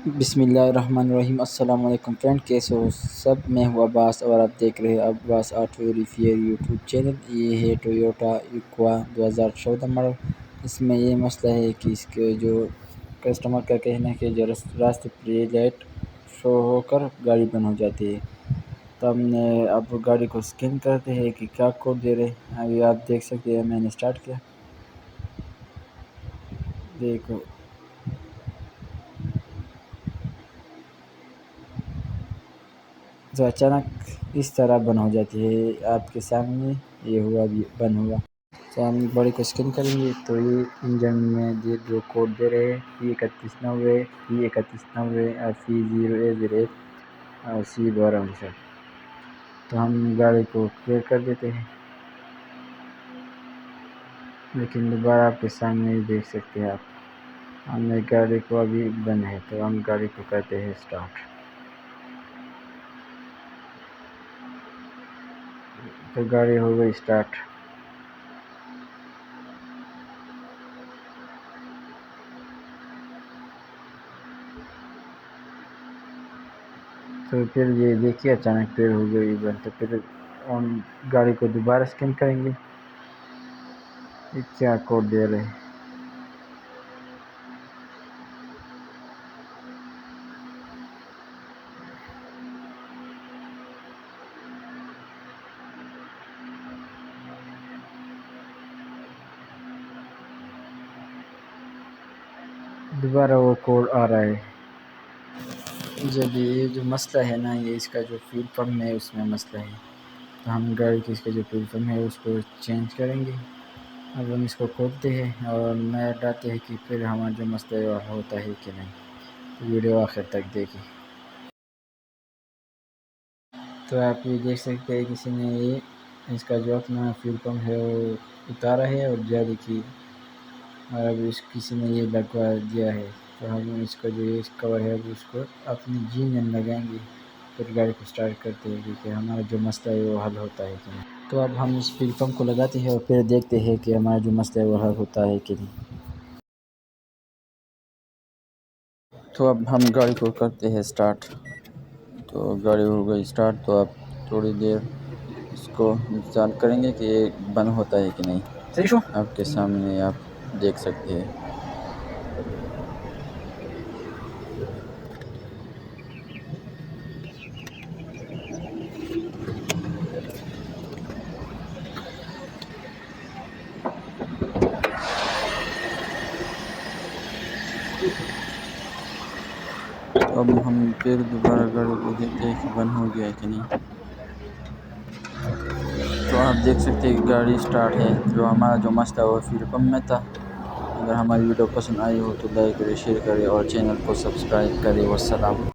बिस्मिल्लाहिर्रहमानिर्रहीम। अस्सलाम वालेकुम फ्रेंड, कैसे हो सब। मैं हूँ अब्बास और आप देख रहे हैं Abbas auto repair YouTube channel. ये है टोयोटा इक्वा 2014 मॉडल। इसमें ये मसला है कि इसके जो कस्टमर का कहना है कि जो रास्ते पर लाइट शो होकर गाड़ी बंद हो जाती है। तो हमने अब गाड़ी को स्कैन करते हैं कि क्या कोड दे रहे हैं। अभी आप देख सकते हैं, मैंने स्टार्ट किया, देखो तो अचानक इस तरह बंद हो जाती है। आपके सामने ये हुआ, भी बंद हुआ। तो हम बॉडी को स्कैन करेंगे तो ये इंजन में जो कोड दे रहे हैं P3190, P3190 और C0A08 और C12। तो हम गाड़ी को क्लियर कर देते हैं, लेकिन दोबारा आपके सामने देख सकते हैं आप, हमने गाड़ी को अभी बंद है। तो हम गाड़ी को करते हैं स्टार्ट। तो गाड़ी हो गई स्टार्ट। तो फिर ये देखिए अचानक फिर हो गई बंद। तो फिर हम गाड़ी को दोबारा स्कैन करेंगे, ये क्या कोड दे रहे हैं। दोबारा वो कोड आ रहा है। जब ये जो मसला है ना, ये इसका जो फ्यूल पंप है उसमें मसला है। तो हम गाड़ी की इसका जो फ्यूल पंप है उसको चेंज करेंगे। अब हम इसको खोलते हैं और नया डालते हैं कि फिर हमारा जो मसला है वो होता है कि नहीं। तो वीडियो आखिर तक देखिए। तो आप ये देख सकते हैं किसी ने ये इसका जो अपना फ्यूल पंप है वो उतारा है और जाली की, और अब किसी ने ये लगवा दिया है। तो हम इसका जो ये कवर है अब उसको अपनी जी में लगाएंगे, फिर गाड़ी को स्टार्ट करते हैं कि हमारा जो मसला है वो हल होता है कि नहीं। तो अब हम इस फ्यूल पंप को लगाते हैं और फिर देखते हैं कि हमारा जो मसला है वो हल होता है कि नहीं। तो अब हम गाड़ी को करते हैं स्टार्ट। तो गाड़ी हो गई स्टार्ट। तो अब थोड़ी देर इसको इंतज़ार करेंगे कि ये बंद होता है कि नहीं। आपके सामने आप देख सकते हैं। अब हम फिर दोबारा गाड़ी को देखते हैं कि बंद हो गया है कि नहीं। तो आप देख सकते हैं कि गाड़ी स्टार्ट है। जो हमारा जो मसला वो फ्यूल पंप में था। अगर हमारी वीडियो पसंद आई हो तो लाइक करें, शेयर करें और चैनल को सब्सक्राइब करें। वस्सलाम।